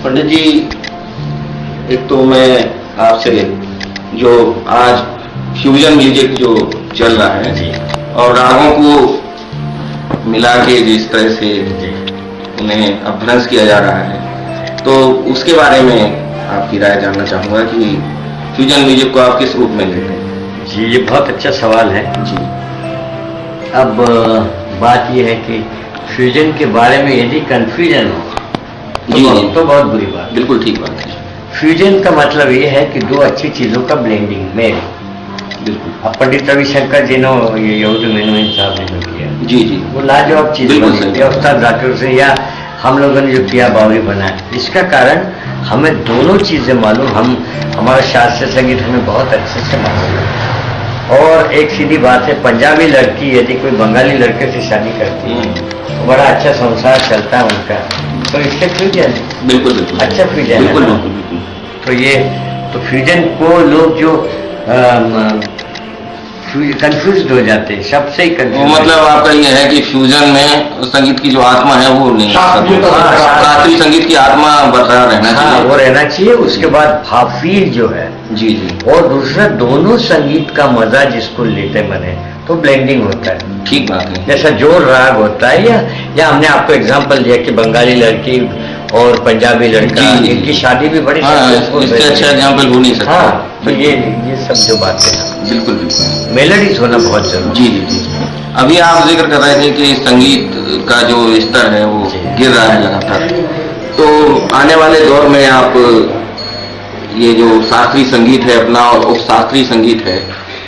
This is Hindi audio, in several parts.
पंडित जी, एक तो मैं आपसे जो आज फ्यूजन म्यूजिक जो चल रहा है जी और रागों को मिला के जिस तरह से जी उन्हें अभ्यास किया जा रहा है, तो उसके बारे में आपकी राय जानना चाहूँगा कि फ्यूजन म्यूजिक को आप किस रूप में लेते हैं? जी, ये बहुत अच्छा सवाल है जी। अब बात ये है कि फ्यूजन के बारे में यदि कंफ्यूजन हो जी, तो बहुत बुरी बात है। बिल्कुल ठीक बात है। फ्यूजन का मतलब ये है कि दो अच्छी चीजों का ब्लेंडिंग मेल। बिल्कुल। अब पंडित रविशंकर जी ने ये यहूदी मेनन साहब ने जो किया, जी जी, वो लाजवाब चीज बिल्कुल बनी सही। या उस्ताद जाकिर हुसैन या हम लोगों ने जो किया बावरी बनाया। इसका कारण हमें दोनों चीजें मालूम, हमारा शास्त्रीय संगीत हमें बहुत अच्छे से मालूम है। और एक सीधी बात है, पंजाबी लड़की यदि कोई बंगाली लड़के से शादी करती है तो बड़ा अच्छा संसार चलता है उनका, तो इससे फ्यूजन है। बिल्कुल बिल्कुल अच्छा फ्यूजन है बिल्कुल ना? बिल्कुल बिल्कुल। तो ये तो फ्यूजन को लोग जो कंफ्यूज हो जाते हैं, सबसे ही वो कंफ्यूज। मतलब आपका ये है कि फ्यूजन में संगीत की जो आत्मा है वो नहीं, शास्त्रीय संगीत की आत्मा बरकरार रहना हाँ, चाहिए। वो रहना चाहिए। उसके बाद भाफील जो है, जी जी, और दूसरा दोनों संगीत का मजा जिसको लेते बने तो ब्लेंडिंग होता है। ठीक बात है। जैसा जोर राग होता है या हमने आपको एग्जांपल दिया कि बंगाली लड़की और पंजाबी लड़का, जी, जी। इनकी शादी भी बड़ी हाँ, successful इससे रहती अच्छा है। एग्जाम्पल हो नहीं सकता। हाँ, तो ये सब जो बातें हैं, बिल्कुल बिल्कुल। मेलोडीज होना बहुत जरूरी। जी जी जी। अभी आप जिक्र कर रहे थे कि संगीत का जो स्तर है वो जी। गिर रहा है लगातार, तो आने वाले दौर में आप ये जो शास्त्रीय संगीत है अपना और उप शास्त्रीय संगीत है,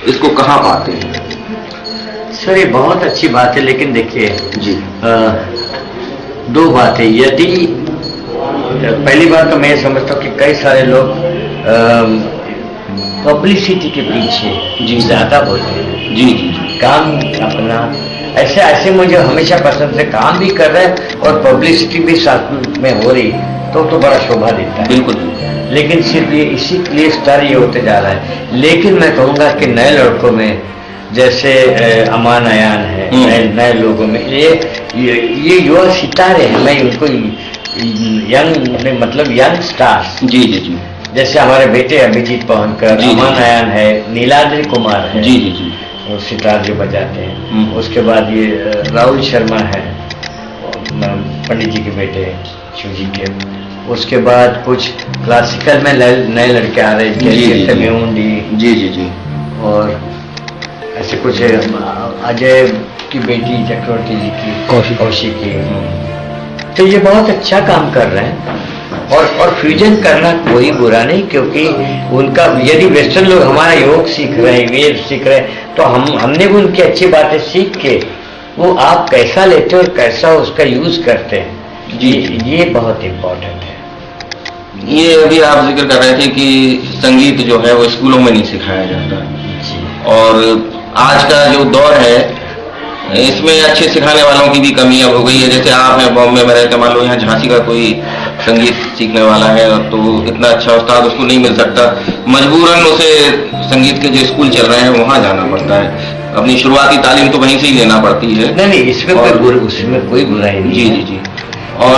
इसको कहाँ पाते हैं? सर, ये बहुत अच्छी बात है, लेकिन देखिए जी दो बातें। यदि पहली बात तो मैं ये समझता हूँ कि कई सारे लोग पब्लिसिटी के पीछे जी ज्यादा बोलते हैं। जी जी जी, काम अपना ऐसे मुझे हमेशा पसंद है, काम भी कर रहे हैं और पब्लिसिटी भी साथ में हो रही, तो बड़ा शोभा देता है। बिल्कुल बिल्कुल। लेकिन सिर्फ ये इसी के लिए स्तर ये होते जा रहा है। लेकिन मैं कहूँगा कि नए लड़कों में जैसे अमान अयान है, नए लोगों में ये युवा सितारे हैं, मैं उनको यंग मतलब यंग स्टार्स, जी जी जी जैसे हमारे बेटे अभिजीत पवनकर, जी, अमान जी। अयान है, नीलाद्रि कुमार है, जी जी जी, वो सितार जो बजाते हैं। उसके बाद ये राहुल शर्मा है, पंडित जी के बेटे शिव जी के। उसके बाद कुछ क्लासिकल में नए लड़के आ रहे हैं, जी, जी, जैसे जी। तमिउंडी जी जी जी, और ऐसे कुछ अजय की बेटी चक्रवर्ती जी की, कौशिकी। तो ये बहुत अच्छा काम कर रहे हैं और फ्यूजन करना कोई बुरा नहीं, क्योंकि उनका यदि वेस्टर्न लोग हमारा योग सीख रहे हैं, वेद सीख रहे हैं, तो हमने भी उनकी अच्छी बातें सीख के वो आप कैसा लेते हो और कैसा उसका यूज करते हैं, जी। ये बहुत इम्पोर्टेंट है। ये अभी आप जिक्र कर रहे थे कि संगीत जो है वो स्कूलों में नहीं सिखाया जाता, जी और आज का जो दौर है इसमें अच्छे सिखाने वालों की भी कमी अब हो गई है। जैसे आप हैं बॉम्बे में रहते, मान लो यहाँ झांसी का कोई संगीत सीखने वाला है तो इतना अच्छा उस्ताद उसको नहीं मिल सकता, मजबूरन उसे संगीत के जो स्कूल चल रहे हैं वहाँ जाना पड़ता है, अपनी शुरुआती तालीम तो वहीं से ही लेना पड़ती है। नहीं, इसमें उसमें कोई बुराई नहीं। जी जी जी, और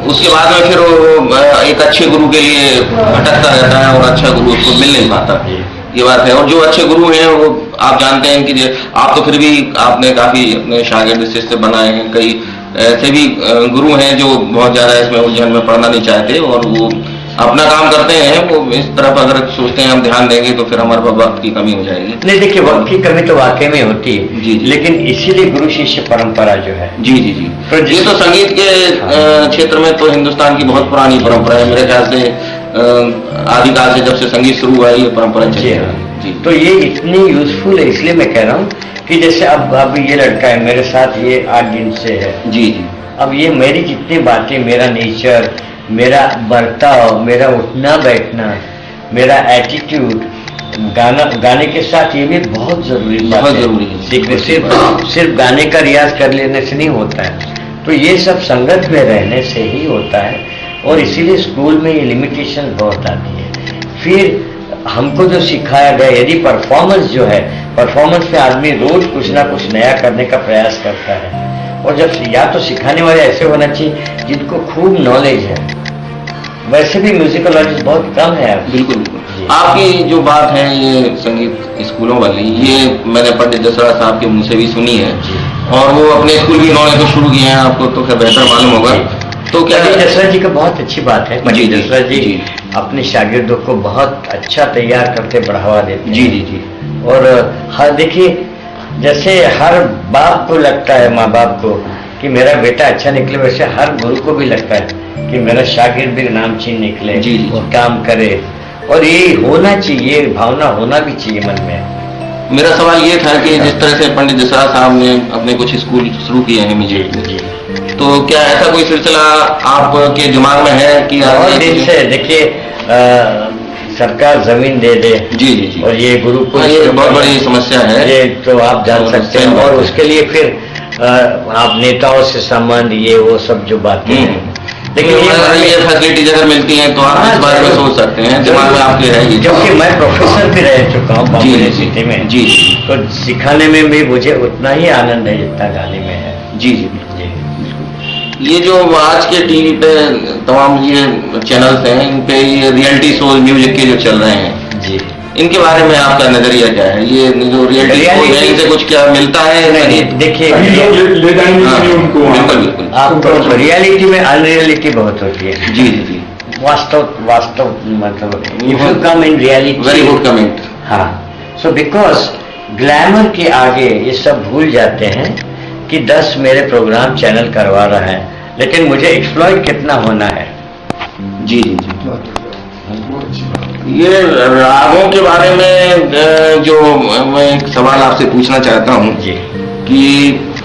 उसके बाद में फिर वो एक अच्छे गुरु के लिए भटकता रहता है और अच्छा गुरु उसको मिल नहीं पाता, ये बात है। और जो अच्छे गुरु हैं वो आप जानते हैं कि आप तो फिर भी आपने काफी अपने शागिर्द शिष्य बनाए हैं, कई ऐसे भी गुरु हैं जो बहुत ज्यादा इसमें उलझन में पड़ना नहीं चाहते और वो अपना काम करते हैं। वो इस तरफ अगर सोचते हैं हम ध्यान देंगे तो फिर हमारे पास वक्त की कमी हो जाएगी। नहीं, देखिए वक्त की कमी तो वाकई में होती है। जी, जी। लेकिन इसीलिए गुरु शिष्य परंपरा जो है, जी जी जी, तो ये तो संगीत के क्षेत्र में तो हिंदुस्तान की बहुत पुरानी परंपरा है, मेरे ख्याल से आदिकाल से जब से संगीत शुरू हुआ है ये परंपरा चली जी है। हाँ। जी, तो ये इतनी यूजफुल है, इसलिए मैं कह रहा हूँ कि जैसे अब ये लड़का है मेरे साथ, ये 8 दिन से है। जी जी, अब ये मेरी जितनी बातें, मेरा नेचर, मेरा बर्ताव, मेरा उठना बैठना, मेरा एटीट्यूड, गाने के साथ ये भी बहुत जरूरी बात बहुत है। जरूरी है। सीखने सिर्फ गाने का रियाज कर लेने से नहीं होता है, तो ये सब संगत में रहने से ही होता है। और इसीलिए स्कूल में ये लिमिटेशन बहुत आती है। फिर हमको जो सिखाया गया, यदि परफॉर्मेंस जो है, परफॉर्मेंस में आदमी रोज कुछ ना कुछ नया करने का प्रयास करता है, और जब या तो सिखाने वाले ऐसे होना चाहिए जिनको खूब नॉलेज है, वैसे भी म्यूजिकोलॉजिस्ट बहुत कम है अब। बिल्कुल बिल्कुल। आपकी जो बात है ये संगीत स्कूलों वाली, ये मैंने पंडित जसराज साहब के मुंह से भी सुनी है, और वो अपने स्कूल भी इन्होंने तो शुरू किए हैं, आपको तो खैर बेहतर मालूम होगा। तो क्या पंडित जसराज जी का बहुत अच्छी बात है, पंडित जी, जसराज जी जी। अपने शागिर्दों को बहुत अच्छा तैयार करके बढ़ावा देते हैं। जी जी जी। और हर देखिए, जैसे हर बाप को लगता है, माँ बाप को, कि मेरा बेटा अच्छा निकले, वैसे हर गुरु को भी लगता है कि मेरा शागिर्द भी नामचीन निकले, जी, जी, वो जी। काम करे, और ये होना चाहिए, भावना होना भी चाहिए मन में। मेरा सवाल ये था कि जिस तरह से पंडित जसराज साहब ने अपने कुछ स्कूल शुरू किए हैं म्यूजिक में, तो क्या ऐसा कोई सिलसिला आपके दिमाग में है कि बहुत दिन से देखिए, सरकार जमीन दे दे, जी जी जी, और ये गुरुकुल ये बहुत बड़ी समस्या है, ये तो आप जान और सकते सही हैं, बात और है। उसके लिए फिर आप नेताओं से संबंध, ये वो सब जो बातें हैं, लेकिन ये फैसिलिटीज अगर मिलती हैं तो आप इस बारे में सोच सकते हैं, दिमाग में आपके है ये। क्योंकि मैं प्रोफेसर भी रह चुका हूँ जी बॉम्बे जी यूनिवर्सिटी में, जी जी तो सिखाने में भी मुझे उतना ही आनंद है जितना गाने में है। जी जी। ये जो आज के टीवी पे तमाम ये चैनल्स हैं, इन पे ये रियलिटी शो म्यूजिक के जो चल रहे हैं जी, इनके बारे में आपका नजरिया क्या है? ये जो रियलिटी शो है इनसे कुछ क्या मिलता है? नहीं, देखिए, कहीं लोग ले जाएंगे हाँ, नहीं उनको वहाँ। बिल्कुल बिल्कुल। आपको रियलिटी में अनरियलिटी बहुत होती है। जी जी जी, वास्तव मतलब if you come in reality, very good comment. हाँ, सो बिकॉज ग्लैमर के आगे ये सब भूल जाते हैं कि 10 मेरे प्रोग्राम चैनल करवा रहा है, लेकिन मुझे एक्सप्लॉइट कितना होना है। जी जी जी। ये रागों के बारे में जो मैं एक सवाल आपसे पूछना चाहता हूँ जी, कि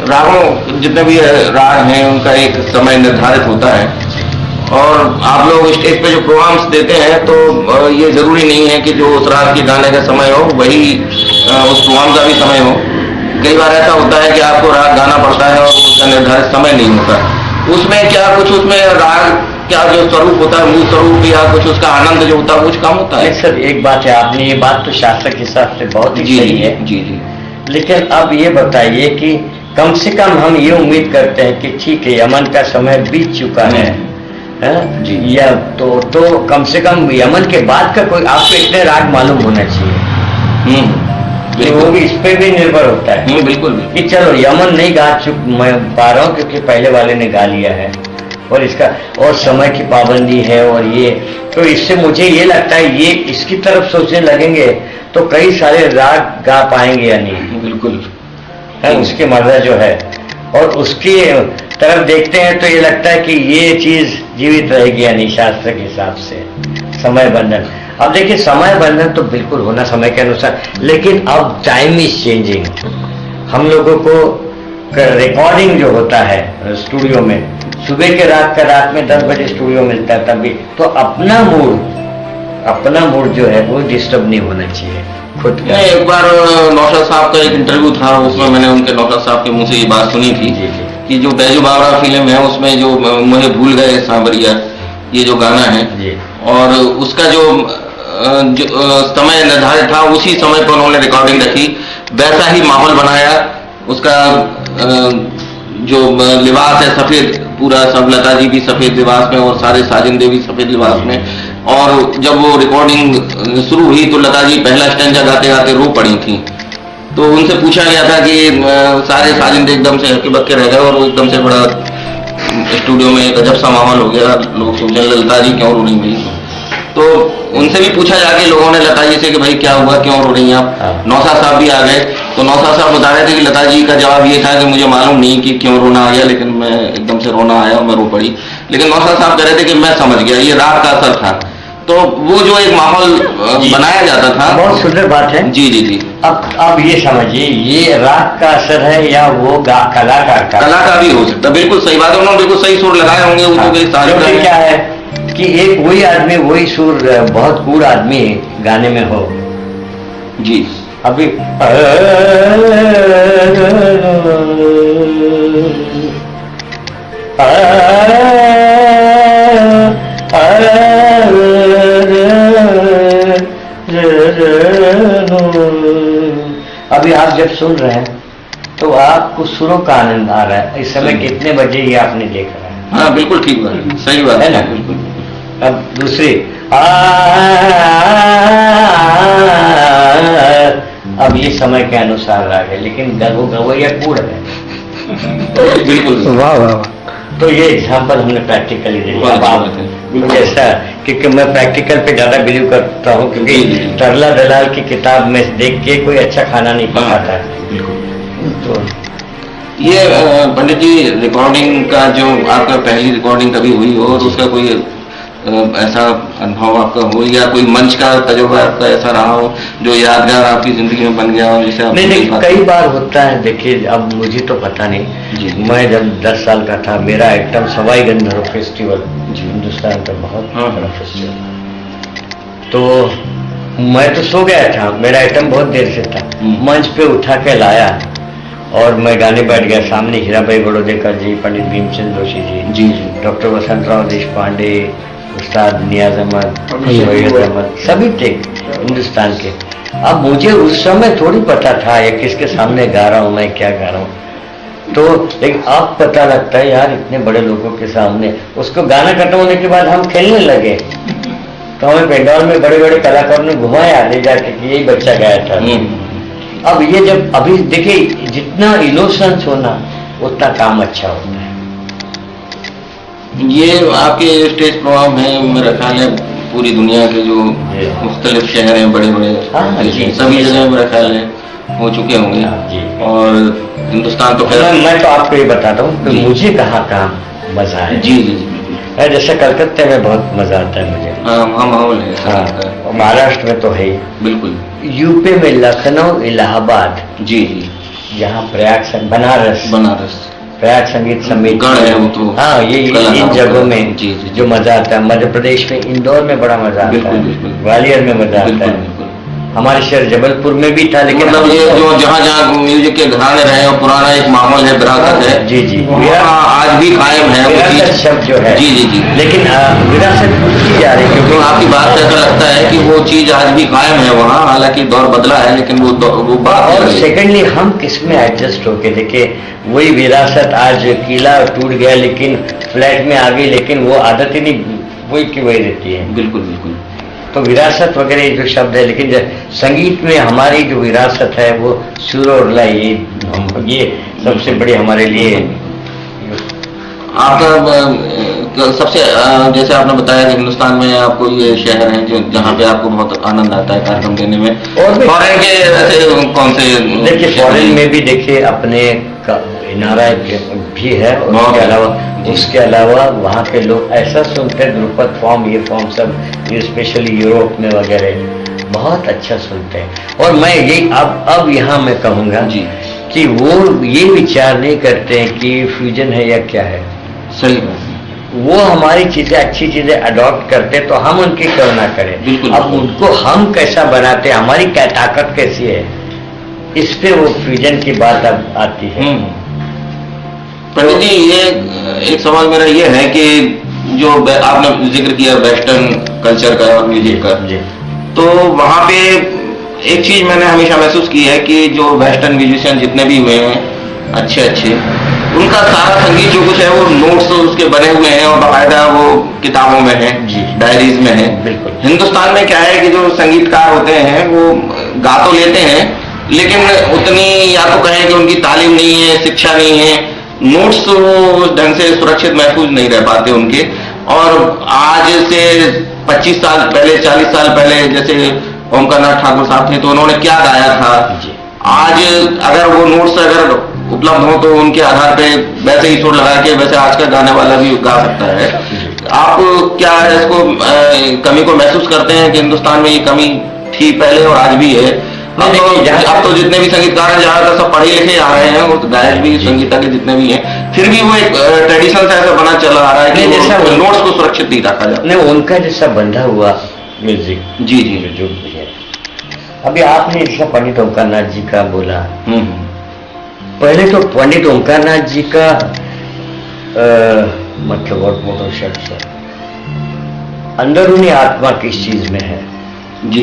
रागों जितने भी राग हैं उनका एक समय निर्धारित होता है, और आप लोग स्टेज पे जो प्रोग्राम्स देते हैं तो ये जरूरी नहीं है कि जो उस राग के गाने का समय हो वही उस प्रोग्राम का भी समय हो। कई बार ऐसा होता है कि आपको राग गाना पड़ता है और उसका निर्धारित समय नहीं होता। उसमें क्या कुछ उसमें राग क्या जो स्वरूप होता है, मूल स्वरूप, या कुछ उसका आनंद जो होता है कुछ कम होता है? नहीं सर, एक बात है, आपने ये बात तो शास्त्र के हिसाब से बहुत ही जी सही जी है, जी जी। लेकिन अब ये बताइए कि कम से कम हम ये उम्मीद करते हैं कि ठीक है, यमन का समय बीत चुका है, हैं? जी। या तो कम से कम यमन के बाद का कोई आपको इतने राग मालूम होना चाहिए। तो वो भी इस पे भी निर्भर होता है बिल्कुल बिल्कुल। कि चलो यमन नहीं गा मैं पा रहा हूँ क्योंकि पहले वाले ने गा लिया है, और इसका और समय की पाबंदी है, और ये तो इससे मुझे ये लगता है ये इसकी तरफ सोचने लगेंगे तो कई सारे राग गा पाएंगे या नहीं। बिल्कुल है, उसकी मर्जा जो है, और उसकी तरफ देखते हैं तो ये लगता है कि ये चीज जीवित रहेगी या नहीं शास्त्र के हिसाब से। समय बंधन, अब देखिए समय बंधन तो बिल्कुल होना समय के अनुसार, लेकिन अब टाइम इज चेंजिंग। हम लोगों को रिकॉर्डिंग जो होता है स्टूडियो में, सुबह के रात में 10 बजे स्टूडियो मिलता है, तभी तो अपना मूड जो है वो डिस्टर्ब नहीं होना चाहिए खुद का। एक बार नौशाद साहब का एक इंटरव्यू था, उसमें मैंने उनके नौशाद साहब के मुंह से ये बात सुनी थी कि जो बैजू बावरा फिल्म है उसमें जो मुझे भूल गए सांवरिया ये जो गाना है, और उसका जो समय निर्धारित था उसी समय पर उन्होंने रिकॉर्डिंग रखी, वैसा ही माहौल बनाया, उसका जो लिबास है सफेद, पूरा सब, लता जी भी सफेद लिबास में और सारे साजिंदे भी सफेद लिबास में, और जब वो रिकॉर्डिंग शुरू हुई तो लता जी पहला स्टैंजा गाते गाते रो पड़ी थी। तो उनसे पूछा गया था कि सारे साजिंदे एकदम से हक्के बक्के रह गए और वो एकदम से बड़ा स्टूडियो में एक अजब सा माहौल हो गया, लोग सोचने लता जी क्यों रो रही भाई। तो उनसे भी पूछा जाके लोगों ने लता जी से कि भाई क्या हुआ, क्यों रो रही हैं आप? नौशाद साहब भी आ गए, तो नौशाद साहब बता रहे थे कि लता जी का जवाब ये था कि मुझे मालूम नहीं कि क्यों रोना आ गया, लेकिन मैं एकदम से रोना आया और मैं रो पड़ी। लेकिन नौशाद साहब कह रहे थे कि मैं समझ गया, ये रात का असर था। तो वो जो एक माहौल बनाया जाता था, बहुत सुंदर बात है। जी जी जी। अब ये समझिए, ये राग का असर है या वो कलाकार का भी हो सकता है। बिल्कुल सही बात है, उन्होंने बिल्कुल सही सुर लगाए होंगे। क्योंकि क्या है कि एक वही आदमी वही सुर, बहुत कूल आदमी गाने में हो जी। अभी अभी आप जब सुन रहे हैं तो आपको सुरों का आनंद आ रहा है। इस समय कितने बजे ये आपने देखा है? हाँ बिल्कुल ठीक बात है, सही बात है ना? बिल्कुल। अब दूसरी अब ये समय के अनुसार राग है, लेकिन गवैया कूड़ है। बिल्कुल। वाह वाह वाह। तो ये एग्जाम्पल हमने प्रैक्टिकली देखा। अब आप बिल्कुल। जैसा, क्योंकि मैं प्रैक्टिकल पे ज्यादा बिलीव करता हूँ, क्योंकि जी, जी। तरला दलाल की किताब में देख के कोई अच्छा खाना नहीं पकाता है। बिल्कुल। तो ये पंडित जी, रिकॉर्डिंग का जो आपका पहली रिकॉर्डिंग कभी हुई हो और उसका कोई ऐसा अनुभव आपका हो, या कोई मंच का तजुर्बा आपका ऐसा रहा हो जो यादगार आपकी जिंदगी में बन गया हो, जैसे आप नहीं, कई बार होता है। देखिए, अब मुझे तो पता नहीं, जी। मैं जब 10 साल का था, मेरा आइटम सवाई गंधर्व फेस्टिवल, जी। हिंदुस्तान का बहुत हाँ। बड़ा फेस्टिवल। तो मैं तो सो गया था, मेरा आइटम बहुत देर से था। मंच पे उठा के लाया और मैं गाने बैठ गया। सामने हीराबाई बड़ौदेकर जी, पंडित भीमचंद जोशी जी, जी जी, डॉक्टर वसंतराव देशपांडे, उस्ताद नियाज अहमद, सैयद अहमद, सभी थे हिंदुस्तान के। अब मुझे उस समय थोड़ी पता था ये किसके सामने गा रहा हूँ, मैं क्या गा रहा हूँ। तो लेकिन अब पता लगता है यार, इतने बड़े लोगों के सामने। उसको गाना खत्म होने के बाद हम खेलने लगे, तो हमें पेंडाल में बड़े बड़े कलाकारों ने घुमाया ले जाके कि यही बच्चा गाया था। अब ये जब अभी देखिए, जितना इनोसेंस होना उतना काम अच्छा होता है। ये आपके स्टेज प्रोग्राम है, मेरा ख्याल है पूरी दुनिया के जो मुख्तलिफ शहर हैं, बड़े बड़े हाँ, जी। सभी जगह मेरा ख्याल है हो चुके होंगे। जी। और हिंदुस्तान तो खैर, मैं तो आपको ये बताता हूँ कि जी। मुझे कहाँ कहाँ मजा है। जी जी जी, बिल्कुल। जैसे कलकत्ते में बहुत मजा आता है मुझे। हाँ, वहाँ माहौल है। हाँ, और महाराष्ट्र में तो है ही। बिल्कुल। यूपी में लखनऊ, इलाहाबाद, जी जी, जहाँ प्रयाग, बनारस, प्रयाग संगीत समिति गढ़ है वो तो। हाँ, ये इन जगहों में जी जी, जो मजा आता है। मध्य प्रदेश में इंदौर में बड़ा मजा आता बिल्कुल, है, बिल्कुल। ग्वालियर में मजा आता बिल्कुल है। बिल्कुल। हमारे शहर जबलपुर में भी था, लेकिन मतलब ये जो जहाँ जहाँ म्यूजिक के घराने रहे और पुराना एक माहौल है, विरासत है। जी जी, वहाँ आज भी कायम है वो विरासत चीज। शब्द जो है। जी जी जी, लेकिन विरासत भूलती जा रही है, क्योंकि क्योंकि आपकी बात से ऐसा लगता है कि वो चीज आज भी कायम है वहाँ, हालांकि दौर बदला है, लेकिन वो बात और है। सेकेंडली हम किसमें एडजस्ट होके देखे, वही विरासत आज किला टूट गया, लेकिन फ्लैट में आ गई, लेकिन वो आदत ही नहीं वही की वही रहती है। बिल्कुल बिल्कुल। तो विरासत वगैरह जो शब्द है, लेकिन संगीत में हमारी जो विरासत है वो सुर और लय, ये सबसे बड़ी हमारे लिए। आपका सबसे जैसे आपने बताया कि हिंदुस्तान में आपको ये शहर है जो जहाँ पे आपको बहुत आनंद आता है कार्यक्रम देने में, और भी फॉरेन के ऐसे कौन से? देखिए, फॉरेन में भी देखिए अपने नारा भी है, और उसके अलावा वहाँ के लोग ऐसा सुनते हैं, ध्रुपद फॉर्म, ये फॉर्म सब, ये स्पेशली यूरोप में वगैरह बहुत अच्छा सुनते हैं। और मैं ये अब यहाँ मैं कहूँगा जी कि वो ये विचार नहीं करते हैं कि फ्यूजन है या क्या है। सही बात है। वो हमारी चीजें, अच्छी चीजें अडॉप्ट करते तो हम उनकी क्यों ना करें। बिल्कुल। अब उनको हम कैसा बनाते, हमारी क्या ताकत कैसी है, इस पे वो फ्यूजन की बात अब आती है। पंडित जी, ये एक सवाल मेरा ये है कि जो आपने जिक्र किया वेस्टर्न कल्चर का और म्यूजिक का, जी। तो वहाँ पे एक चीज मैंने हमेशा महसूस की है कि जो वेस्टर्न म्यूजिशियन जितने भी हुए हैं अच्छे अच्छे, उनका सारा संगीत जो कुछ है वो नोट्स उसके बने हुए हैं और बाकायदा वो किताबों में है, डायरीज में है। बिल्कुल। हिंदुस्तान में क्या है कि जो संगीतकार होते हैं वो गा तो लेते हैं, लेकिन उतनी, या तो कहें कि उनकी तालीम नहीं है, शिक्षा नहीं है, नोट्स वो ढंग से सुरक्षित महफूज नहीं रह पाते उनके। और आज से 25 साल पहले, 40 साल पहले जैसे ओमकारनाथ ठाकुर साहब थे, तो उन्होंने क्या गाया था, आज अगर वो नोट्स अगर उपलब्ध हो तो उनके आधार पे वैसे ही सुर लगा के वैसे आज का गाने वाला भी गा सकता है। आप क्या इसको कमी को महसूस करते हैं कि हिंदुस्तान में ये कमी थी पहले और आज भी है? अब तो जितने भी संगीतकार हैं ज्यादातर सब पढ़े लिखे आ रहे हैं, वो गायक भी, संगीता के जितने भी हैं, फिर भी वो एक ट्रेडिशन से ऐसा बना चला आ रहा है कि जैसा नोट्स को सुरक्षित नहीं रखा जाता। नहीं, उनका जैसा बंधा हुआ म्यूजिक, जी जी, जो भी है। अभी आपने जैसा पंडित ओमकारनाथ जी का बोला, पहले तो पंडित ओमकारनाथ जी का मतलब बहुत मोटो शख्स है, अंदरूनी आत्मा किस चीज में है। जी।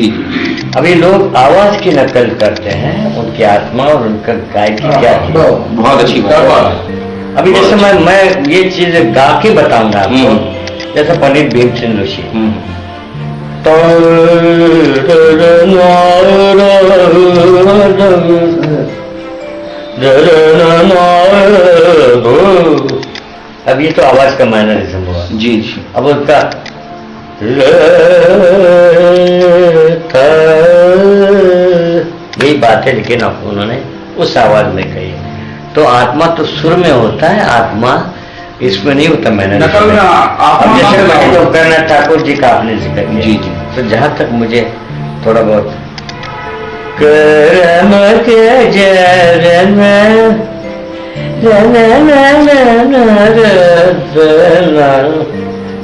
अभी लोग आवाज की नकल करते हैं, उनकी आत्मा और उनका गायकी क्या थी। बहुत अच्छी बात। अभी जैसे मैं ये चीज गा के बताऊंगा आपको जैसा पंडित भीमसेन जोशी। अब ये तो आवाज का मैनरिज्म हुआ। जी जी। अब उसका यही बातें लेकिन उन्होंने उस आवाज में कही। तो आत्मा तो सुर में होता है, आत्मा इसमें नहीं होता। मैंने अब जैसे लोकनाथ ठाकुर जी का आपने जिक्र किया। जी जी। तो जहां तक मुझे थोड़ा बहुत कर्म के जरन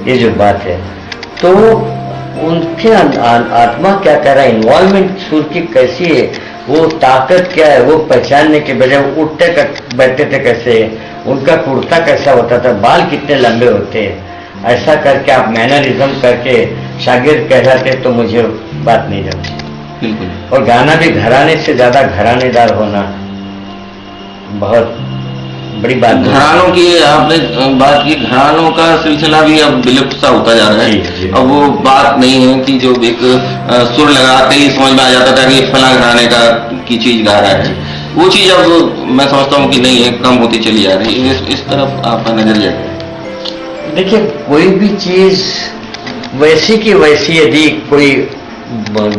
ये जो बात है, तो उनके आत्मा क्या कर रहा है, इन्वॉल्वमेंट सुर की कैसी है, वो ताकत क्या है, वो पहचानने के बजाय उठते बैठते थे कैसे, उनका कुर्ता कैसा होता था, बाल कितने लंबे होते, ऐसा करके आप मैनरिज्म करके शागिर्द कहलाते तो मुझे बात नहीं जमती। बिल्कुल। और गाना भी घराने से ज्यादा घरानेदार होना बहुत बड़ी बात। घरानों की आपने बात की, घरानों का सिलसिला भी अब विलुप्त सा होता जा रहा है। जी, जी। अब वो बात नहीं है कि जो एक सुर लगाते ही समझ में आ जाता था कि फला घराने की चीज गा रहा है, वो चीज अब मैं समझता हूँ कि नहीं है, कम होती चली जा रही है। इस तरफ आपका नजरिया है? देखिए, कोई भी चीज वैसी की वैसी यदि कोई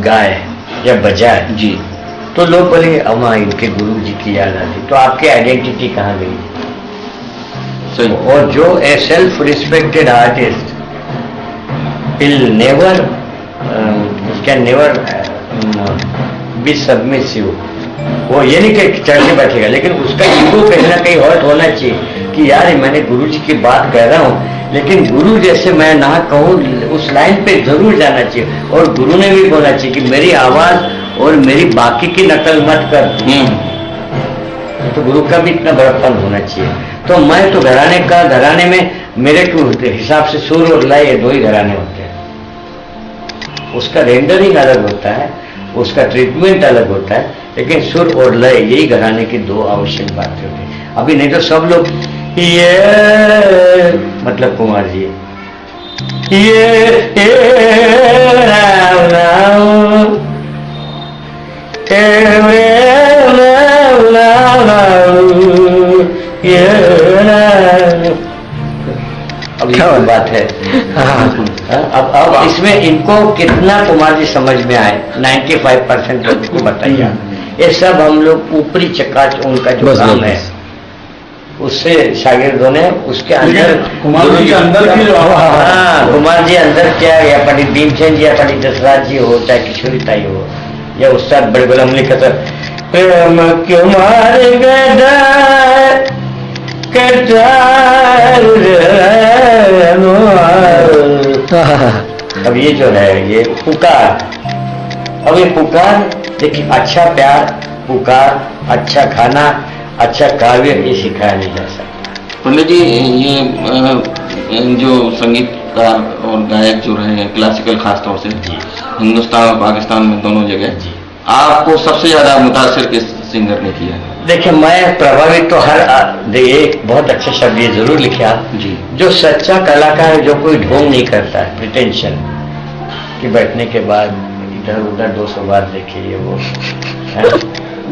गाए या बजाए जी, तो लोग बोलेंगे अम्मा इनके गुरु जी की याद आती, तो आपकी आइडेंटिटी कहाँ गई? सही। और जो ए self respected artist will never can never be submissive. वो ये नहीं कि चढ़ के बैठेगा, लेकिन उसका ईगो कहीं ना कहीं हर्ट होना चाहिए कि यार मैंने गुरु जी की बात कह रहा हूँ, लेकिन गुरु जैसे मैं ना कहूँ, उस लाइन पे जरूर जाना चाहिए। और गुरु ने भी बोलना चाहिए कि मेरी आवाज और मेरी बाकी की नकल मत कर। तो गुरु का भी इतना बड़प्पन होना चाहिए। तो मैं तो घराने में मेरे हिसाब से सुर और लय, ये दो ही घराने होते हैं। उसका रेंडरिंग अलग होता है, उसका ट्रीटमेंट अलग होता है, लेकिन सुर और लय यही घराने की दो आवश्यक बातें होती हैं। अभी नहीं तो सब लोग ये मतलब कुमार जी ये राम राम अब क्या बात है। अब इसमें इनको कितना कुमार जी समझ में आए, 95% लोगों को बताइए। ये सब हम लोग ऊपरी चकाच उनका जो काम है उससे शागिर्दों ने उसके अंदर कुमार जी के अंदर भी हाँ, कुमार जी अंदर क्या, या पंडित भीमसेन जी या पंडित दशराज जी हो, चाहे किशोरी ताई हो, या उस्ताद बड़े गुलाम अली खतर, प्रेम कुमार अब ये जो है ये पुकार, अब ये पुकार देखिए, अच्छा प्यार, पुकार, अच्छा खाना, अच्छा काव्य, ये सिखाया नहीं जा सकता। पंडित जी, ये जो संगीतकार और गायक जो रहे हैं क्लासिकल खासतौर से हिंदुस्तान और पाकिस्तान में दोनों जगह, आपको सबसे ज्यादा मुतासिर किस सिंगर ने किया? देखिए, मैं प्रभावित तो एक बहुत अच्छा शब्द ये जरूर लिखे आप जी, जो सच्चा कलाकार है, जो कोई ढोंग नहीं करता है, प्रिटेंशन कि बैठने के बाद इधर उधर 200 बार देखिए वो है,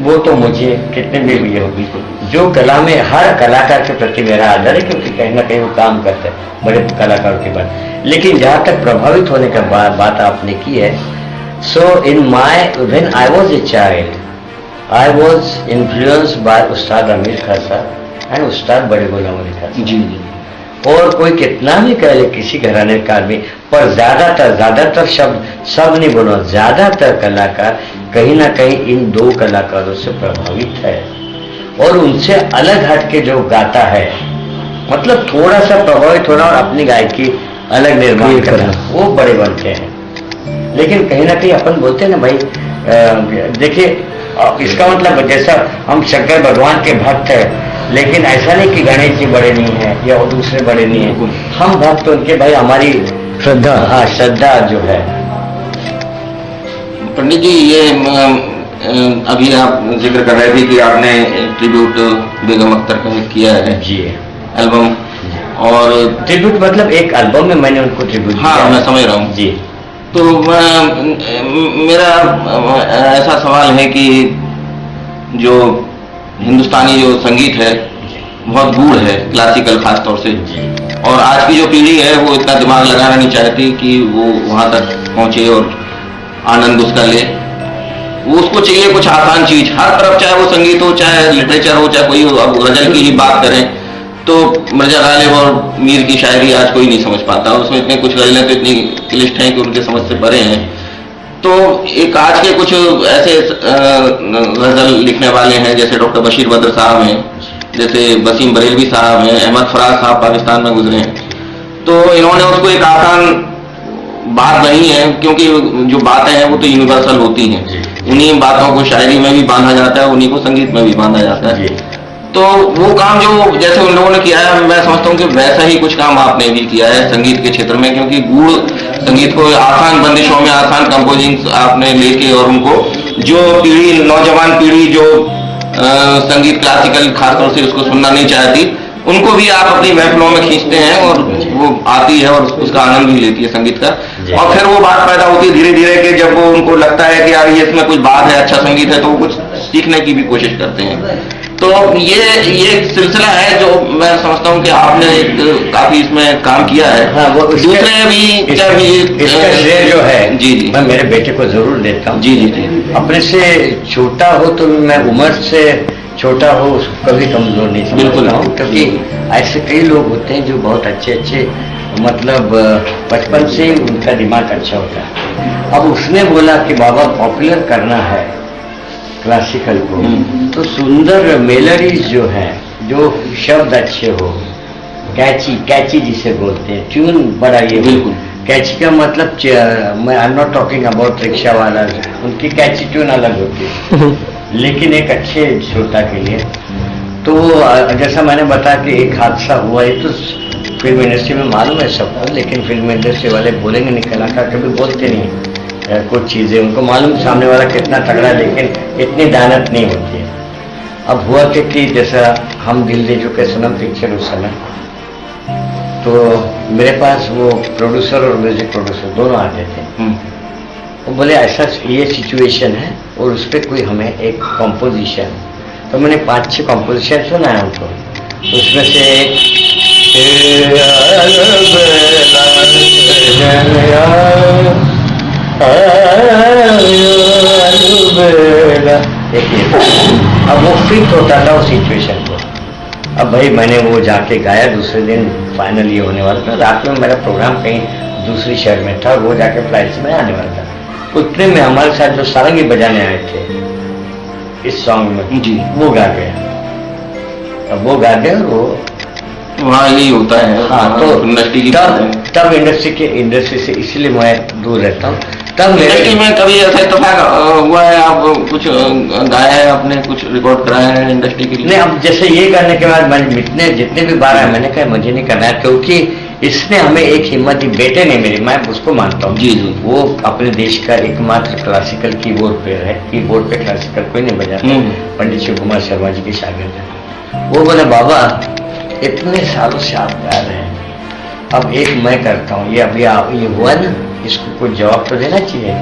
वो तो मुझे कितने में ये होगी। जो कला में हर कलाकार के प्रति मेरा आदर है, क्योंकि कहीं ना कहीं वो काम करते हैं बड़े कलाकारों के बाद। लेकिन जहाँ तक प्रभावित होने का बात आपने की है, so in my when I was a child I was influenced by Ustad Amir Khan साहब एंड उस्ताद बड़े गुलाम अली खान। जी जी। और कोई कितना भी कह ले किसी घराने का आदमी, पर ज्यादातर शब्द सब नहीं बोलो, ज्यादातर कलाकार कहीं ना कहीं इन दो कलाकारों से प्रभावित है। और उनसे अलग हट के जो गाता है, मतलब थोड़ा सा प्रभावित होना और अपनी गायकी अलग निर्माण करना, वो बड़े बनते हैं। लेकिन कहीं ना कहीं अपन बोलते हैं ना भाई, देखिए इसका मतलब जैसा हम शंकर भगवान के भक्त हैं, लेकिन ऐसा नहीं कि गणेश जी बड़े नहीं है या वो दूसरे बड़े नहीं है, हम भक्त उनके, भाई हमारी श्रद्धा, हाँ श्रद्धा जो है। पंडित जी, ये अभी आप जिक्र कर रहे थे कि आपने ट्रिब्यूट बेगम अख्तर का किया है जी एल्बम, और ट्रिब्यूट मतलब एक एल्बम में मैंने उनको ट्रिब्यूट हाँ किया। मैं समझ रहा हूँ जी। तो मेरा ऐसा सवाल है कि जो हिंदुस्तानी जो संगीत है बहुत गूढ़ है, क्लासिकल खास तौर से, और आज की जो पीढ़ी है वो इतना दिमाग लगाना नहीं चाहती कि वो वहां तक पहुंचे और आनंद उसका ले। वो उसको चाहिए कुछ आसान चीज हर तरफ, चाहे वो संगीत हो, चाहे लिटरेचर हो, चाहे कोई हो। अब गजल की ही बात करें तो मिर्जा गालिब और मीर की शायरी आज कोई नहीं समझ पाता, उसमें इतने कुछ गजलें तो इतनी क्लिष्ट हैं कि उनके समझ से परे हैं। तो एक आज के कुछ ऐसे गजल लिखने वाले हैं जैसे डॉक्टर बशीर बद्र साहब हैं, जैसे वसीम बरेलवी साहब हैं, अहमद फराज साहब पाकिस्तान में गुजरे हैं। तो इन्होंने उसको एक आसान बात नहीं है, क्योंकि जो बातें हैं वो तो यूनिवर्सल होती हैं, उन्हीं बातों को शायरी में भी बांधा जाता है, उन्हीं को संगीत में भी बांधा जाता है। तो वो काम जो जैसे उन लोगों ने किया है, मैं समझता हूँ कि वैसा ही कुछ काम आपने भी किया है संगीत के क्षेत्र में, क्योंकि गूढ़ संगीत को आसान बंदिशों में आसान कंपोजिंग आपने लेके और उनको जो पीढ़ी, नौजवान पीढ़ी जो संगीत क्लासिकल खासतौर से उसको सुनना नहीं चाहती, उनको भी आप अपनी महफिलों में खींचते हैं और वो आती है और उसका आनंद भी लेती है संगीत का। और फिर वो बात पैदा होती है धीरे धीरे कि जब वो उनको लगता है कि यार ये इसमें कुछ बात है, अच्छा संगीत है, तो वो कुछ सीखने की भी कोशिश करते हैं। तो ये एक सिलसिला है जो मैं समझता हूँ कि आपने एक काफी इसमें काम किया है। हाँ, वो दूसरे भी इसका श्रेय जो है जी जी मैं मेरे बेटे को जरूर देता हूँ। जी जी जी। अपने से छोटा हो तो मैं उम्र से छोटा हो उसको कभी कमजोर नहीं समझता हूँ, क्योंकि ऐसे कई लोग होते हैं जो बहुत अच्छे मतलब बचपन से उनका दिमाग अच्छा होता है। अब उसने बोला कि बाबा पॉपुलर करना है क्लासिकल को, तो सुंदर मेलोडीज जो है, जो शब्द अच्छे हो, कैची जिसे बोलते हैं, ट्यून बड़ा ये बिल्कुल कैची का मतलब मैं I am not talking about rickshaw वाला, उनकी कैची ट्यून अलग होती है लेकिन एक अच्छे श्रोता के लिए। तो जैसा मैंने बताया कि एक हादसा हुआ, ये तो फिल्म इंडस्ट्री में मालूम है सबको, लेकिन फिल्म इंडस्ट्री वाले बोलेंगे नहीं, कलाकार कभी बोलते नहीं कुछ चीज़ें, उनको मालूम सामने वाला कितना तगड़ा, लेकिन इतनी दानत नहीं होती है। अब हुआ कि जैसा हम दिल दे चुके सनम पिक्चर उस समय, तो मेरे पास वो प्रोड्यूसर और म्यूजिक प्रोड्यूसर दोनों आते थे। वो बोले ऐसा ये सिचुएशन है और उस पर कोई हमें एक कॉम्पोजिशन, तो मैंने 5-6 कॉम्पोजिशन सुना है उनको, उसमें से अब वो फिट होता था उस सिचुएशन को। अब भाई मैंने वो जाके गाया, दूसरे दिन फाइनल ये होने वाला था, रात में मेरा प्रोग्राम कहीं दूसरी शहर में था, वो जाके फ्लाइट में आने वाला था। उतने में हमारे साथ जो सारंगी बजाने आए थे इस सॉन्ग में जी, वो गा गया। अब वो गा गया, वो वहाँ यही होता है। हाँ, तो इंडस्ट्री की तब इंडस्ट्री से इसलिए मैं दूर रहता हूँ। तब इंडस्ट्री में कभी ऐसा इत्तेफाक हुआ है, आप कुछ गाया है, आपने कुछ रिकॉर्ड कराया है इंडस्ट्री के लिए? नहीं, अब जैसे ये करने के बाद मैंने जितने भी बार आए, मैंने कहा मुझे नहीं करना है, क्योंकि इसने हमें एक हिम्मत दी, बेटे ने मेरी, मैं उसको मानता हूँ। जी जी। वो अपने देश का एकमात्र क्लासिकल कीबोर्ड प्लेयर है, कीबोर्ड पे क्लासिकल कोई नहीं बजाता, पंडित शिव कुमार शर्मा जी के शागिर्द है। वो बोले बाबा इतने सालों से आप गा रहे हैं, अब एक मैं करता हूँ, ये अभी ये हुआ ना, इसको कुछ जवाब तो देना चाहिए,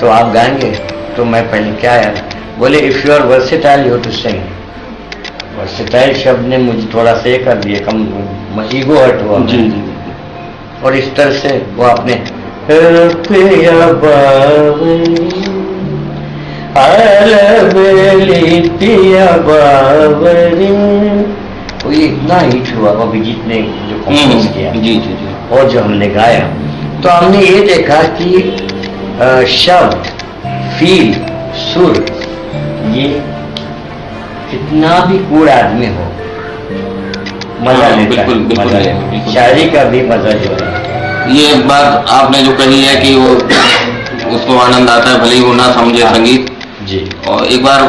तो आप गाएंगे? तो मैं पहले क्या यार बोले, if you are versatile you to sing. Versatile शब्द ने मुझे थोड़ा सा ये कर दिया, कम ईगो हर्ट हुआ जी। और इस तरह से वो आपने वो ये इतना हिट हुआ अभिजीत ने जो कंपोज किया जी जी जी, और जो हमने गाया, तो हमने ये देखा कि शब्द, फील, सुर, ये कितना भी कूड़ आदमी हो मजा लेता है, शायरी का भी मजा जो है। ये बात आपने जो कही है कि वो उसको आनंद आता है भले ही वो ना समझे संगीत जी। और एक बार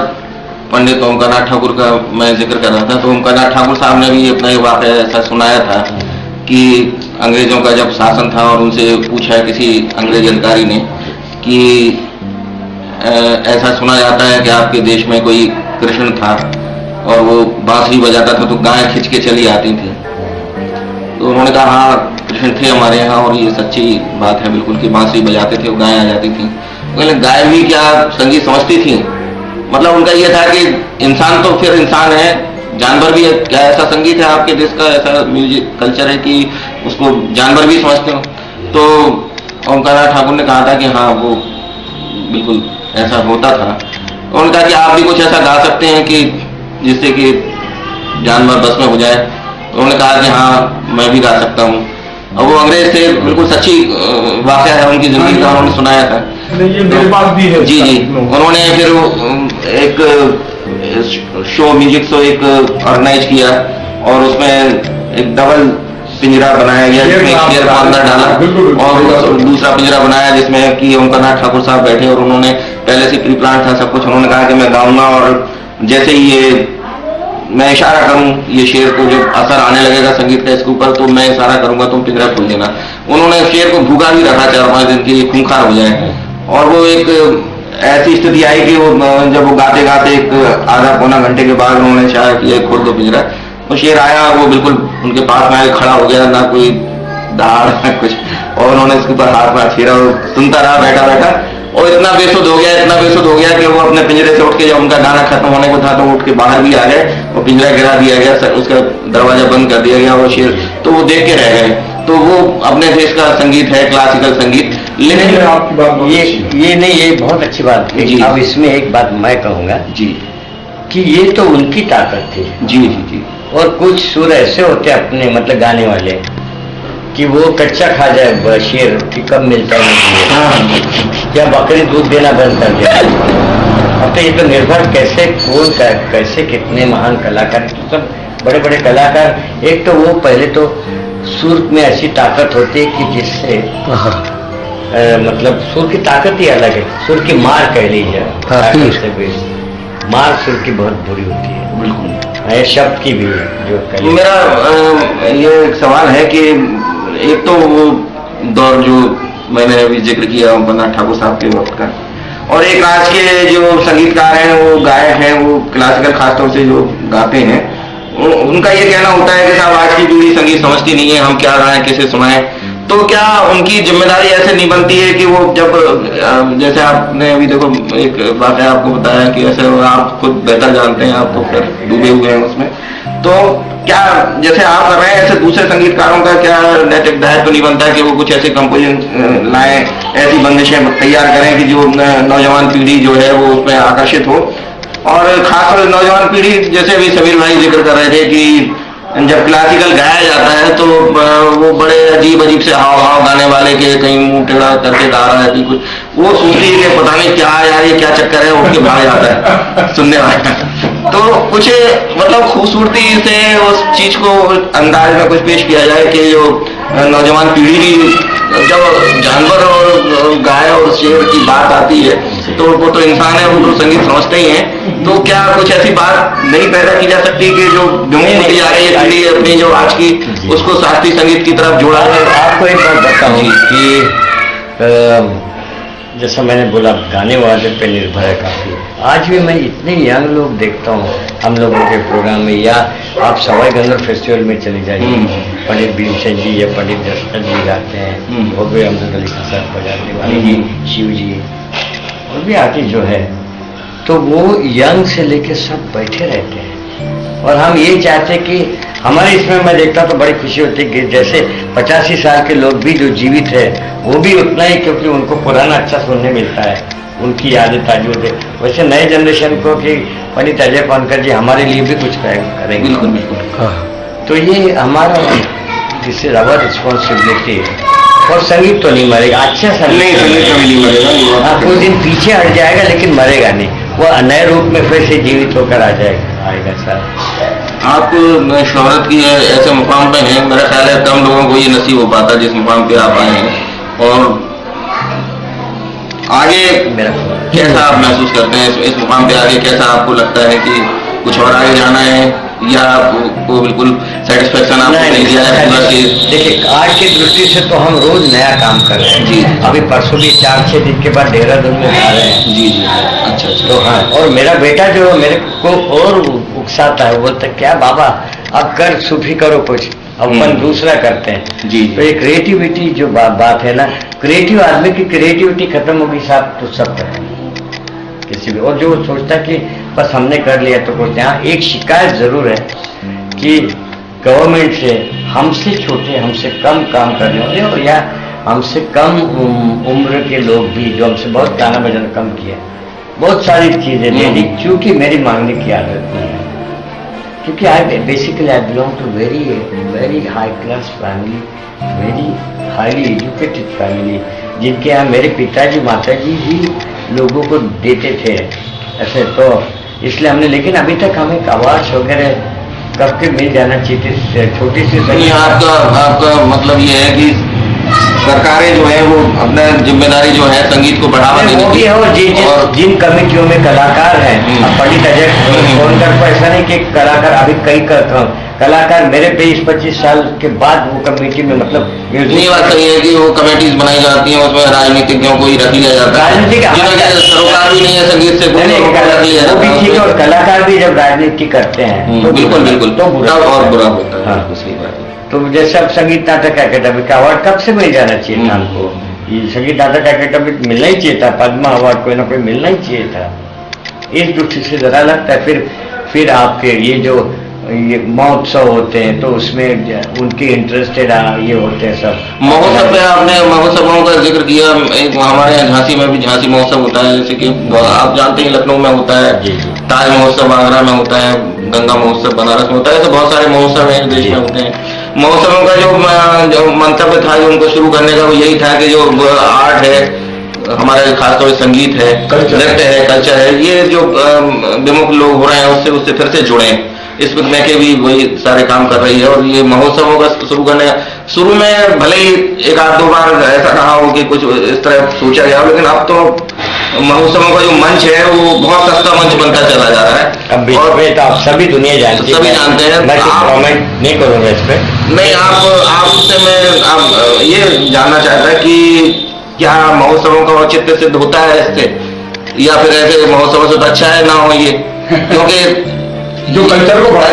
पंडित ओमकारनाथ ठाकुर का मैं जिक्र कर रहा था, तो ओमकारनाथ ठाकुर साहब ने भी अपना एक वाक़या ऐसा सुनाया था कि अंग्रेजों का जब शासन था और उनसे पूछा किसी अंग्रेज अधिकारी ने कि ऐसा सुना जाता है कि आपके देश में कोई कृष्ण था और वो बांसुरी बजाता था तो गायें खिंच के चली आती थी, तो उन्होंने कहा हाँ पेशेंट थे हमारे यहाँ और ये सच्ची बात है बिल्कुल कि बांसुरी बजाते थे, गायें आ जाती थी। मैंने गाय भी क्या संगीत समझती थी, मतलब उनका ये था कि इंसान तो फिर इंसान है, जानवर भी है, क्या ऐसा संगीत है आपके देश का, ऐसा म्यूजिक कल्चर है कि उसको जानवर भी समझते हो। तो ओमकार ठाकुर ने कहा था कि हाँ वो बिल्कुल ऐसा होता था। उन्होंने कहा कि आप भी कुछ ऐसा गा सकते हैं कि जिससे कि जानवर बस में हो जाए। उन्होंने कहा कि हाँ मैं भी गा सकता हूँ। और वो अंग्रेज थे, बिल्कुल सच्ची वाकया है उनकी जिंदगी का, उन्होंने सुनाया था। ये मेरे पास भी है। जी जी, उन्होंने फिर एक शो, म्यूजिक शो एक ऑर्गेनाइज किया और उसमें एक डबल पिंजरा बनाया गया जिसमें एक शेर को अंदर डाला और दूसरा पिंजरा बनाया जिसमें कि ओमकार ठाकुर साहब बैठे और उन्होंने पहले से प्री प्लान था सब कुछ। उन्होंने कहा कि मैं गाऊंगा और जैसे ही ये मैं इशारा करूं ये शेर को जब असर आने लगेगा संगीत का इसके ऊपर, तो मैं इशारा करूंगा तुम पिंजरा खोल देना। उन्होंने शेर को भूखा भी रखा 4-5 दिन के खूंखार हो जाए और वो एक ऐसी स्थिति आई कि वो जब वो गाते गाते एक आधा-पौना घंटे के बाद उन्होंने इशारा किया खोल दो पिंजरा। वो शेर आया, वो बिल्कुल उनके पास में आके खड़ा हो गया, ना कोई दहाड़ ना कुछ, और उन्होंने उसके ऊपर हाथ में छेड़ा और सुनता रहा बैठा बैठा और इतना बेसुध हो गया कि वो अपने पिंजरे से उठ के, जब उनका गाना खत्म होने को था तो उठ के बाहर भी आ गए और पिंजरा गिरा दिया गया, उसका दरवाजा बंद कर दिया गया। वो शेर तो वो देख के रह गए। तो वो अपने देश का संगीत है, क्लासिकल संगीत। लेकिन आपकी बात ये नहीं, ये बहुत अच्छी बात है। अब इसमें एक बात मैं कहूँगा जी कि ये तो उनकी ताकत थी। जी जी जी। और कुछ सुर ऐसे होते अपने मतलब गाने वाले कि वो कच्चा खा जाए शेर कि कब मिलता है, क्या बकरी दूध देना बंद कर दिया। अब तो ये तो निर्भर कैसे कौन कैसे कितने महान कलाकार, सब बड़े बड़े कलाकार। एक तो वो पहले तो सुर में ऐसी ताकत होती है कि जिससे मतलब सुर की ताकत ही अलग है। सुर की मार कह लीजिए, मार सुर की बहुत बुरी होती है, बिल्कुल शब्द की भी जो मेरा ये एक सवाल है कि एक तो वो दौर जो मैंने अभी जिक्र किया ओमकार ठाकुर साहब के वक्त का, और एक आज के जो संगीतकार हैं, वो गायक हैं, वो क्लासिकल खासतौर से जो गाते हैं, उनका ये कहना होता है कि साहब आज की पीढ़ी संगीत समझती नहीं है, हम क्या गाएं कैसे सुनाएं। तो क्या उनकी जिम्मेदारी ऐसे नहीं बनती है कि वो जब जैसे आपने अभी देखो एक बात है आपको बताया कि ऐसे आप खुद बेहतर जानते हैं, आप तो फिर डूबे हुए हैं उसमें, तो क्या जैसे आप कर रहे हैं ऐसे दूसरे संगीतकारों का क्या नैतिक दायित्व तो नहीं बनता कि वो कुछ ऐसे कंपोजिशन लाएं, ऐसी बंदिशें तैयार करें कि जो नौजवान पीढ़ी जो है वो उसमें आकर्षित हो। और खासकर नौजवान पीढ़ी, जैसे अभी समीर भाई जिक्र कर रहे थे कि जब क्लासिकल गाया जाता है तो वो बड़े अजीब से हाव भाव गाने वाले के कहीं मुंह टेढ़ा करके गा रहा है कुछ, वो सुनती है कि पता नहीं क्या यार ये क्या चक्कर है, उठ के भाग जाता है सुनने वाला। तो कुछ मतलब खूबसूरती से उस चीज को अंदाज में कुछ पेश किया जाए कि जो नौजवान पीढ़ी भी, जब जानवर और गाय और शेर की बात आती है तो वो तो इंसान है, वो तो संगीत समझते ही हैं। तो क्या कुछ ऐसी बात नहीं पैदा की जा सकती कि जो होती जा रही है पीढ़ी अपनी जो आज की, उसको शास्त्रीय संगीत की तरफ जोड़ा है? आपको एक बात बताऊं कि जैसा मैंने बोला गाने वाले पे निर्भर है काफी। आज भी मैं इतने यंग लोग देखता हूँ हम लोगों के प्रोग्राम में, या आप सवाई गंगा फेस्टिवल में चले जाइए, पंडित भीमसेन जी या पंडित दशरथ जी गाते हैं, वो भी अमजद अली खान बजाते हैं, वाणी जी, शिव जी, और भी आके जो है, तो वो यंग से लेके सब बैठे रहते हैं। और हम ये चाहते कि हमारे इसमें मैं देखता तो बड़ी खुशी होती है कि जैसे 85 साल के लोग भी जो जीवित है वो भी उतना ही, क्योंकि उनको पुराना अच्छा सुनने मिलता है, उनकी यादें ताजी होती है। वैसे नए जनरेशन को कि पंडित अजय पानकर जी हमारे लिए भी कुछ करेंगे, बिल्कुल बिल्कुल। तो ये हमारा दिस इज आवर रिस्पॉन्सिबिलिटी। और संगीत तो नहीं मरेगा, अच्छा संगीत नहीं मरेगा, हाँ कुछ दिन पीछे हट जाएगा लेकिन मरेगा नहीं, वो नए रूप में फिर से जीवित होकर आएगा सर। आप शोहरत की ऐसे मुकाम पे हैं, मेरा ख्याल है कम लोगों को ये नसीब हो पाता जिस मुकाम पे आप आए हैं। और आगे कैसा आप महसूस करते हैं इस मुकाम पे आगे, कैसा आपको लगता है कि कुछ और आगे जाना है या आपको बिल्कुल सेटिस्फेक्शन आपको नहीं दिया है पूरा चीज? देखिए आज की दृष्टि से तो हम रोज नया काम कर रहे हैं जी। अभी परसों भी 4-6 दिन के बाद देहरादून में जा रहे हैं। जी जी, अच्छा अच्छा। तो हाँ, और मेरा बेटा जो मेरे को और उकसाता है, बोलता क्या बाबा अब कर सूफी करो कुछ, अपन दूसरा करते हैं। जी तो ये क्रिएटिविटी जो बात है ना, क्रिएटिव आदमी की क्रिएटिविटी खत्म होगी साहब तो सब खत्म किसी भी। और जो सोचता है कि बस हमने कर लिया तो कुछ, यहाँ एक शिकायत जरूर है कि गवर्नमेंट से हमसे छोटे हमसे कम काम करने वाले और या हमसे कम उम्र के लोग भी जो हमसे बहुत गाना बजाना कम किया, बहुत सारी चीजें दे दी, क्योंकि मेरी मांगने की आदत नहीं है। क्योंकि I belong to very high class family, very highly educated family, जिनके यहाँ मेरे पिताजी माताजी ही लोगों को देते थे ऐसे। तो इसलिए हमने, लेकिन अभी तक हमें आवाज वगैरह कब के मिल जाना चाहिए। छोटी सी नहीं, आपका मतलब ये है कि सरकारें जो है वो अपना जिम्मेदारी जो है संगीत को बढ़ावा देने की, और जिन कमेटियों में कलाकार हैं, अब पंडित अजय फोनकर को ऐसा नहीं कि कलाकार अभी कई कलाकार मेरे 20-25 साल के बाद वो कमेटी में, मतलब ये बात सही है कि वो कमेटीज बनाई जाती हैं, उसमें राजनीतिज्ञों को ही रख लिया जाता है, राजनीतिक सरोकार भी नहीं है संगीत से, रख लिया जाता है। और कलाकार भी जब राजनीति करते हैं तो बिल्कुल तो बुरा और बुरा होता है। हाँ। सही बात है। तो जैसे अब संगीत नाटक अकेडमी का अवार्ड कब से मिल जाना चाहिए था हमको, ये संगीत नाटक अकेडमी मिलना ही चाहिए था, पद्मा अवार्ड कोई ना कोई मिलना ही चाहिए था। इस दृष्टि से जरा लगता है। फिर आपके ये महोत्सव होते हैं तो उसमें उनके इंटरेस्टेड ये होते हैं सब महोत्सव में। आपने महोत्सवों का जिक्र किया, एक हमारे यहाँ झांसी में भी झांसी महोत्सव होता है, जैसे कि आप जानते हैं लखनऊ में होता है, ताज महोत्सव आगरा में होता है, गंगा महोत्सव बनारस में होता है, तो बहुत सारे महोत्सव हैं देश में होते हैं। महोत्सवों का जो मंतव्य था जो उनको शुरू करने का वो यही था कि जो आर्ट है हमारे, खासतौर से संगीत है, नृत्य है, कल्चर है, ये जो विमुख लोग हो रहे हैं उससे फिर से जुड़े। इस वक्त मैं के भी वही सारे काम कर रही है। और ये महोत्सवों का शुरू में भले ही एक आध दो बार ऐसा रहा हो कि कुछ इस तरह सोचा गया, लेकिन अब तो महोत्सवों का जो मंच है वो बहुत सस्ता मंच बनता चला जा रहा है। और तो आप सभी दुनिया जानती है, सभी जानते हैं। मैं कमेंट नहीं करूंगा इस पे। नहीं, आपसे मैं ये जानना चाहता कि क्या महोत्सवों का औचित्य सिद्ध होता है इससे, या फिर ऐसे महोत्सवों से तो अच्छा है ना हो ये, क्योंकि जो कल्चर को बहुत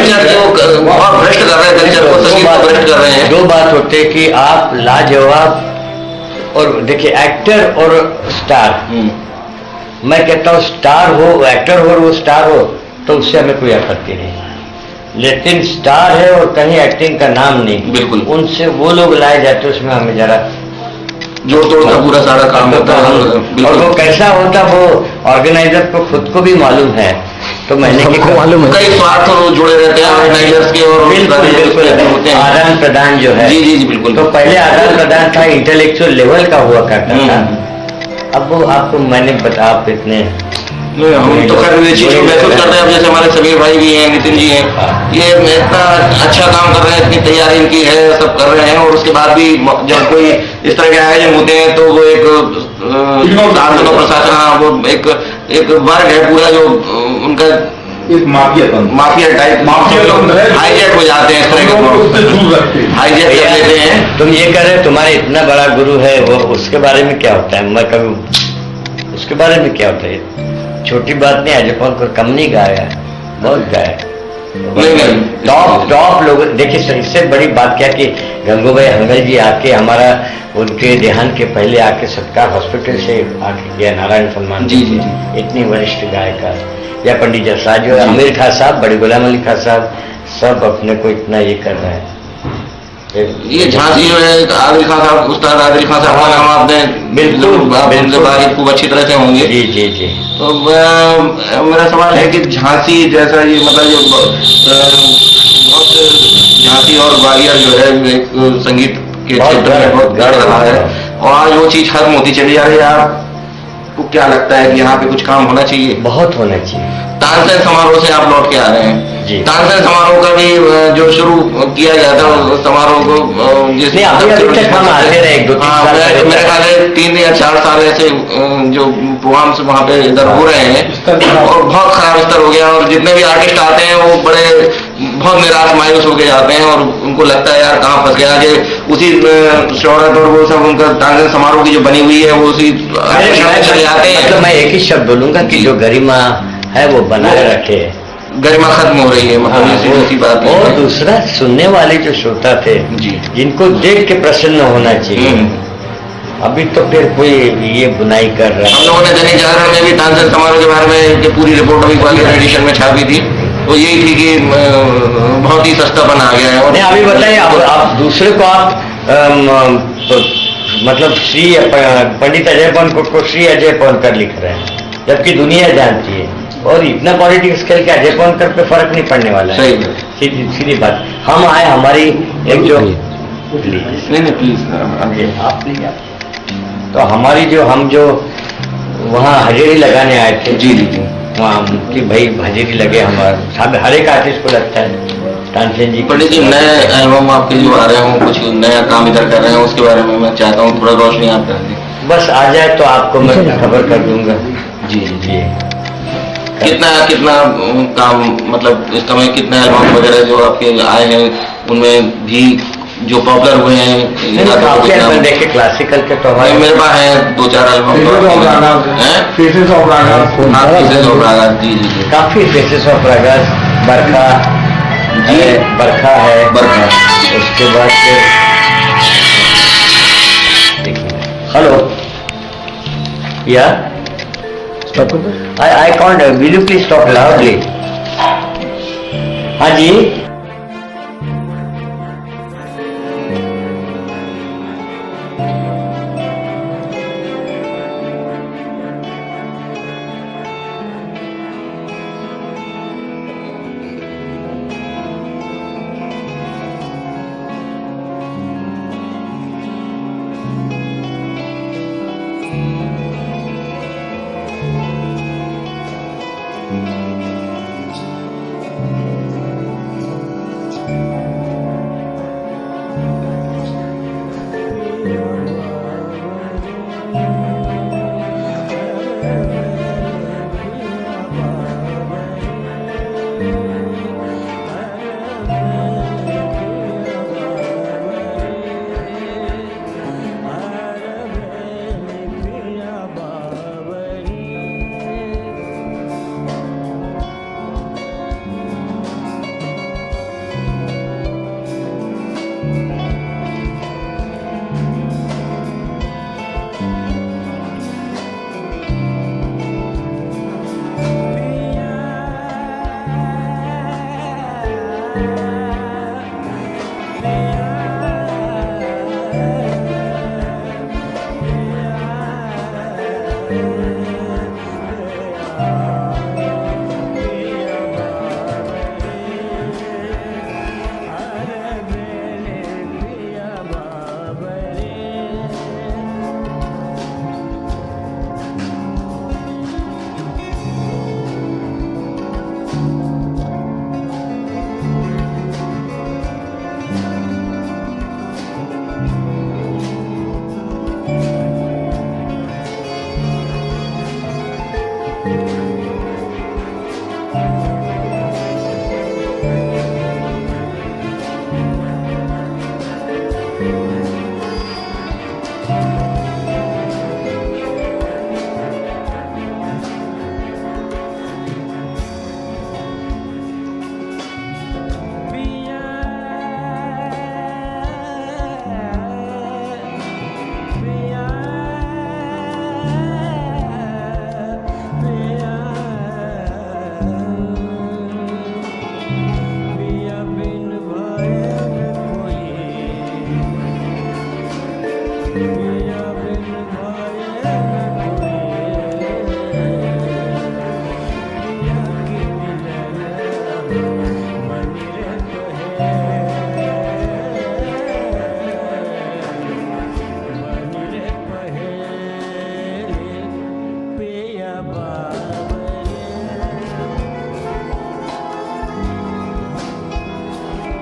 भ्रष्ट कर रहे हैं, कल्चर को संगीत को भ्रष्ट कर रहे हैं। दो बात होते हैं कि आप लाजवाब, और देखिए एक्टर और स्टार, मैं कहता हूँ स्टार हो, एक्टर हो और वो स्टार हो तो उससे हमें कोई आपत्ति नहीं, लेकिन स्टार है और कहीं एक्टिंग का नाम नहीं, बिल्कुल उनसे वो लोग लाए जाते उसमें हमें जरा जोड़ तोड़ का पूरा सारा काम होता है। और वो कैसा होता वो ऑर्गेनाइजर को खुद को भी मालूम है। तो मैंने कई स्वार्थ जुड़े रहते हैं ऑर्गेनाइजर्स के, और बिल्कुल आदान प्रदान जो है। जी बिल्कुल। तो पहले आदान प्रदान था इंटेलेक्चुअल लेवल का हुआ करता था, अब वो आपको मैंने बता, आप इतने हम तो खैर ये चीज महसूस करते हैं। अब जैसे हमारे समीर भाई भी हैं, नितिन जी हैं, ये इतना अच्छा काम कर रहे हैं, इतनी तैयारी इनकी है, सब कर रहे हैं, और उसके बाद भी जब कोई इस तरह के आयोजन होते हैं तो वो एक प्रशासन, हाँ वो एक वर्ग है पूरा जो उनका एक माफिया टाइप हाईजैक हो जाते हैं, इस तरह के हाईजैक कर लेते हैं। तुम ये कह रहे तुम्हारे इतना बड़ा गुरु है, वो उसके बारे में क्या होता है, मैं कभी उसके बारे में क्या होता है, छोटी बात नहीं, अजयपाल को कम नहीं गाया, बहुत गाया। टॉप लोग देखिए, इससे बड़ी बात क्या कि गंगूभाई हंगल जी आके हमारा उनके देहांत के पहले आके सत्कार हॉस्पिटल से आके किया, नारायण सम्मान जी इतनी वरिष्ठ गायिका, या पंडित जसराज जो आमिर खान साहब, बड़े गुलाम अली खान साहब, सब अपने को इतना ये कर रहे हैं। ये झांसी जो है आदिल खान साहब, उस्ताद आदिल खान साहब का नाम आपने बिल्कुल खूब अच्छी तरह से होंगे। जी। तो मेरा सवाल है कि झांसी जैसा ये मतलब जो बहुत झांसी और ग्वालियर जो है एक संगीत के क्षेत्र में बहुत गढ़ रहा है, और आज वो चीज खत्म होती चली जा रही है। आपको क्या लगता है कि यहाँ पे कुछ काम होना चाहिए? बहुत होना चाहिए। तानसेन समारोह से आप लौट के आ रहे हैं, तानसेन समारोह का भी जो शुरू किया गया था उस समारोह को जिसमें हम आते रहे, मेरे ख्याल से 3 या 4 साल ऐसे जो प्रोग्राम्स वहाँ पे इधर हो रहे हैं, और बहुत खराब स्तर हो गया, और जितने भी आर्टिस्ट आते हैं वो बहुत निराश मायूस होके जाते हैं, और उनको लगता है यार कहाँ फंस गया, कि उसी शोहरत और वो सब उनका तानसेन समारोह की जो बनी हुई है वो उसी चले जाते हैं। मतलब मैं एक ही शब्द बोलूंगा कि जो गरिमा है वो बनाए रखे, गरिमा खत्म हो रही है, मतलब हाँ, ऐसी ऐसी बात और है। दूसरा सुनने वाले जो श्रोता थे जी। जिनको देख के प्रसन्न होना चाहिए। अभी तो फिर कोई ये बुनाई कर रहा हम है। लोगों ने दैनिक जागरण में भी तानसेन समारोह के बारे में जो पूरी रिपोर्ट अभी ग्वालियर एडिशन में छापी थी, तो यही थी कि बहुत ही सस्तापन आ गया है। और नहीं, अभी बताइए, आप दूसरे को आप तो मतलब श्री पंडित अजय पवन को श्री अजय पवनकर लिख रहे हैं, जबकि दुनिया जानती है, और इतना पॉलिटिक्स स्केल के अजय पवनकर पे फर्क नहीं पड़ने वाला है। सही है। सीधी सीधी बात। हम आए, हमारी एक जो प्लीज नहीं प्लीज आप प्लीज आप, तो हमारी जो हम जो वहाँ हाजिरी लगाने आए थे, जी जी जी। वहाँ कि भाई हाजिरी लगे, हमारा हर एक आर्टिस्ट को लगता है। तानसेन जी पंडित जी, नए एल्बम आपके जो आ रहे हों, कुछ नया काम इधर कर रहे हैं, उसके बारे में मैं चाहता हूँ थोड़ा रोशनी आप कर दें। बस आ जाए तो आपको मैं खबर कर दूंगा। जी जी। कितना कितना काम, मतलब इस समय कितने एल्बम वगैरह जो आपके आए हैं, उनमें भी जो पॉपुलर हुए हैं, या तो काफी कितना- एल्बम देखे, क्लासिकल के तो नहीं, हमारे मेरे पास है 2-4 एल्बम Faces of Ragas, हैं। Faces of Ragas, हाँ, Faces of Ragas, जी जी जी। काफी फेसेस ऑफ रागास, बरखा जी। है, बरखा है, बरखा। उसके बाद फिर हेलो या I can't, will you please talk loudly. हाँ जी।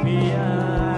पिया